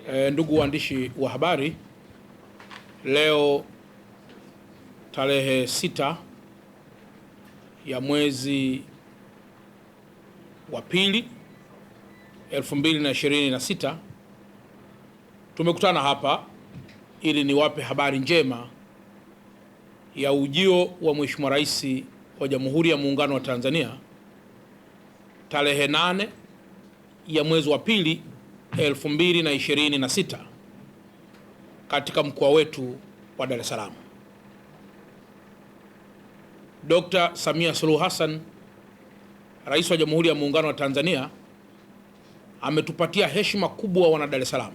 Ndugu waandishi wa habari, leo tarehe 6 ya mwezi wa pili 2026 tumekutana hapa ili niwape habari njema ya ujio wa Mheshimiwa Rais wa Jamhuri ya Muungano wa Tanzania tarehe 8 ya mwezi wa pili 2026 katika mkoa wetu wa Dar es Salaam. Dr. Samia Suluhu Hassan, Rais wa Jamhuri ya Muungano wa Tanzania, ametupatia heshima kubwa wana Dar es Salaam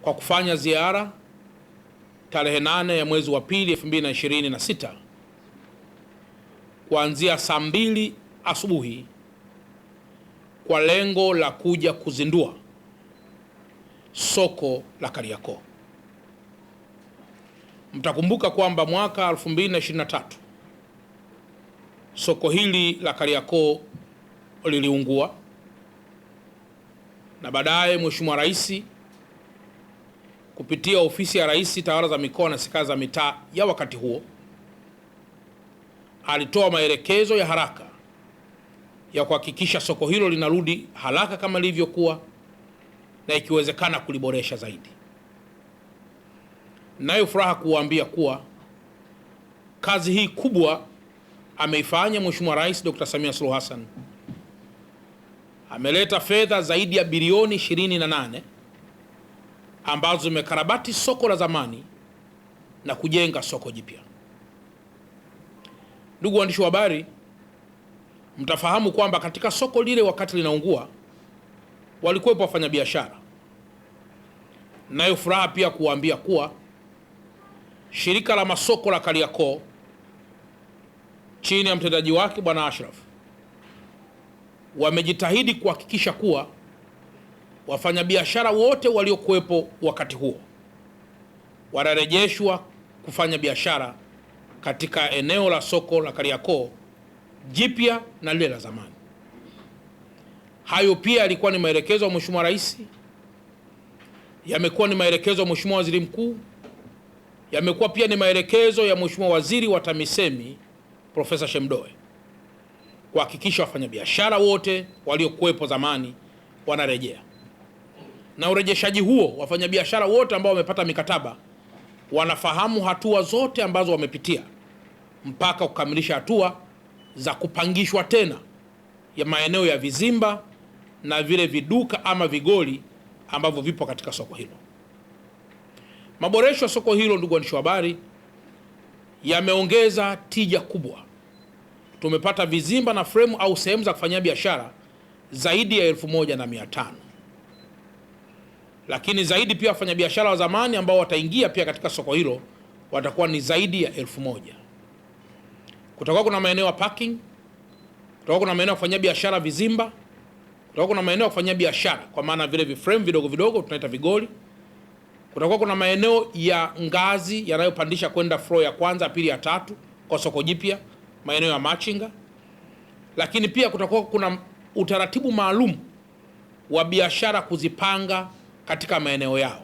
kwa kufanya ziara tarehe 8 ya mwezi wa pili 2026 kuanzia saa 2 asubuhi kwa lengo la kuja kuzindua soko la Kariakoo. Mtakumbuka kwamba mwaka 2023 soko hili la Kariakoo liliungua na baadaye Mheshimiwa Rais kupitia ofisi ya Rais Tawala za Mikoa na Serikali za Mitaa ya wakati huo alitoa maelekezo ya haraka ya kuhakikisha soko hilo linarudi haraka kama lilivyokuwa na ikiwezekana kuliboresha zaidi. Nayo furaha kuwaambia kuwa kazi hii kubwa ameifanya Mheshimiwa Rais Dr. Samia Suluhu Hassan. Ameleta fedha zaidi ya bilioni 28 ambazo zimekarabati soko la zamani na kujenga soko jipya. Ndugu waandishi wa habari, mtafahamu kwamba katika soko lile wakati linaungua walikuwepo wafanyabiashara. Nayo furaha pia kuwaambia kuwa shirika la masoko la Kariakoo chini ya mtendaji wake Bwana Ashraf wamejitahidi kuhakikisha kuwa wafanyabiashara wote waliokuwepo wakati huo wanarejeshwa kufanya biashara katika eneo la soko la Kariakoo jipya na lile la zamani. Hayo pia yalikuwa ni maelekezo ya Mheshimiwa Rais, yamekuwa ni maelekezo ya Mheshimiwa Waziri Mkuu, yamekuwa pia ni maelekezo ya Mheshimiwa Waziri wa TAMISEMI Profesa Shemdoe kuhakikisha wafanyabiashara wote waliokuwepo zamani wanarejea. Na urejeshaji huo, wafanyabiashara wote ambao wamepata mikataba wanafahamu hatua zote ambazo wamepitia mpaka kukamilisha hatua za kupangishwa tena ya maeneo ya vizimba na vile viduka ama vigoli ambavyo vipo katika soko hilo. Maboresho ya soko hilo, ndugu waandishi wa habari, yameongeza tija kubwa. Tumepata vizimba na fremu au sehemu za kufanyia biashara zaidi ya 1500. Lakini zaidi pia wafanyabiashara wa zamani ambao wataingia pia katika soko hilo watakuwa ni zaidi ya 1000. Kutakuwa kuna maeneo ya parking, kutakuwa kuna maeneo ya kufanyia biashara vizimba, kutakuwa kuna maeneo ya kufanyia biashara kwa maana vile viframe vidogo vidogo tunaita vigoli. Kutakuwa kuna maeneo ya ngazi yanayopandisha kwenda floor ya kwanza, pili, ya tatu kwa soko jipya, maeneo ya machinga. Lakini pia kutakuwa kuna utaratibu maalum wa biashara kuzipanga katika maeneo yao,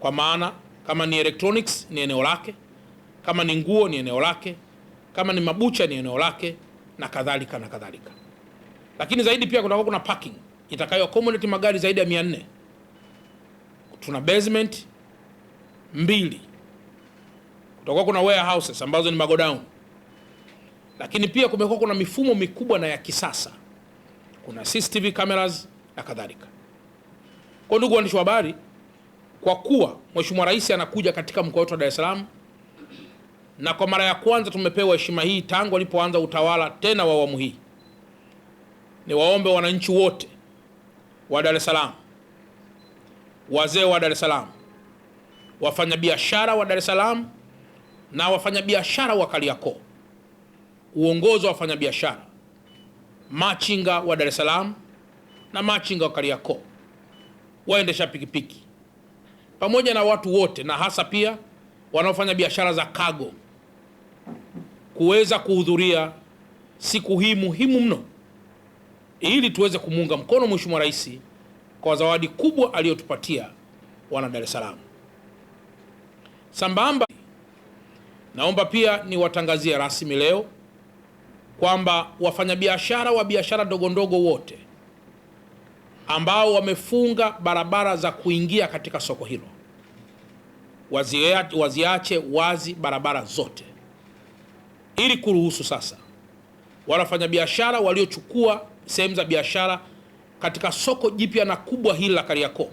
kwa maana kama ni electronics ni eneo lake, kama ni nguo ni eneo lake, kama ni mabucha ni eneo lake, na kadhalika na kadhalika. Lakini zaidi pia kutakuwa kuna parking itakayo accommodate magari zaidi ya 400. Tuna basement 2. Kutakuwa kuna warehouses ambazo ni magodown. Lakini pia kumekuwa kuna mifumo mikubwa na ya kisasa. Kuna CCTV cameras na kadhalika. Kwa ndugu waandishi wa habari, kwa kuwa Mheshimiwa Rais anakuja katika mkoa wetu wa Dar es Salaam na kwa mara ya kwanza tumepewa heshima hii tangu alipoanza utawala tena wa awamu hii, ni waombe wananchi wote wa Dar es Salaam, wazee wa Dar es Salaam, wafanyabiashara wa Dar es Salaam na wafanyabiashara wa Kariakoo, uongozi wa wafanyabiashara, machinga wa Dar es Salaam na machinga wa Kariakoo, waendesha pikipiki, pamoja na watu wote na hasa pia wanaofanya biashara za cargo kuweza kuhudhuria siku hii muhimu mno ili tuweze kumuunga mkono Mheshimiwa Rais kwa zawadi kubwa aliyotupatia wana Dar es Salaam. Sambamba, naomba pia niwatangazie rasmi leo kwamba wafanyabiashara wa biashara ndogo ndogo wote ambao wamefunga barabara za kuingia katika soko hilo waziache wazi barabara zote, ili kuruhusu sasa wale wafanyabiashara waliochukua sehemu za biashara katika soko jipya na kubwa hili la Kariakoo,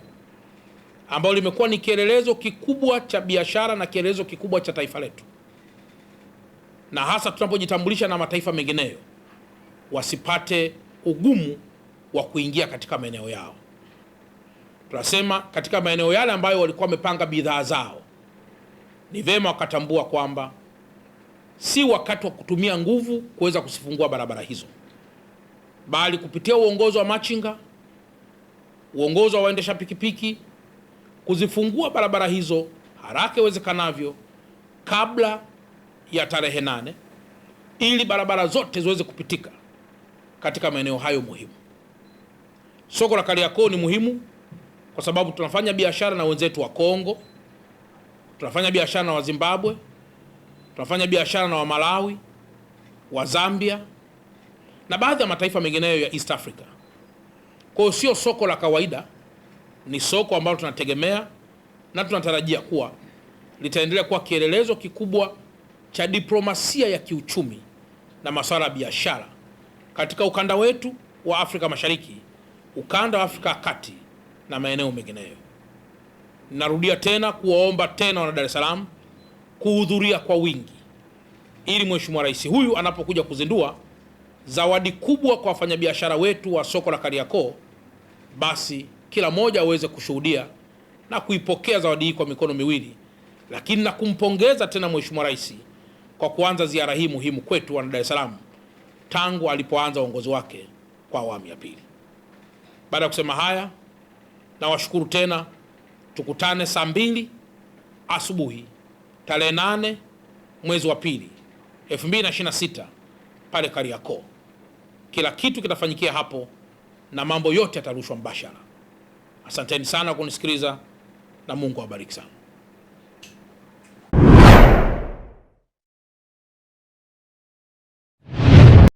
ambalo limekuwa ni kielelezo kikubwa cha biashara na kielelezo kikubwa cha taifa letu, na hasa tunapojitambulisha na mataifa mengineyo, wasipate ugumu wa kuingia katika maeneo yao. Tunasema katika maeneo yale ambayo walikuwa wamepanga bidhaa zao, ni vema wakatambua kwamba si wakati wa kutumia nguvu kuweza kusifungua barabara hizo, bali kupitia uongozi wa machinga, uongozi wa waendesha pikipiki, kuzifungua barabara hizo haraka iwezekanavyo kabla ya tarehe 8, ili barabara zote ziweze kupitika katika maeneo hayo muhimu. Soko la Kariakoo ni muhimu kwa sababu tunafanya biashara na wenzetu wa Kongo, tunafanya biashara na wa Zimbabwe, tunafanya biashara na wa Malawi, wa Zambia na baadhi ya mataifa mengineyo ya East Africa. Kwa hiyo sio soko la kawaida, ni soko ambalo tunategemea na tunatarajia kuwa litaendelea kuwa kielelezo kikubwa cha diplomasia ya kiuchumi na masuala ya biashara katika ukanda wetu wa Afrika Mashariki, ukanda wa Afrika ya Kati na maeneo mengineyo. Narudia tena kuwaomba tena wana Dar es Salaam kuhudhuria kwa wingi, ili Mheshimiwa Rais huyu anapokuja kuzindua zawadi kubwa kwa wafanyabiashara wetu wa soko la Kariakoo, basi kila mmoja aweze kushuhudia na kuipokea zawadi hii kwa mikono miwili, lakini na kumpongeza tena Mheshimiwa Rais kwa kuanza ziara hii muhimu kwetu wana Dar es Salaam tangu alipoanza uongozi wake kwa awamu ya pili. Baada ya kusema haya, na washukuru tena. Tukutane saa 2 asubuhi tarehe 8 mwezi wa pili 2026 pale Kariakoo. Kila kitu kitafanyikia hapo na mambo yote yatarushwa mbashara. Asanteni sana kunisikiliza na Mungu awabariki sana.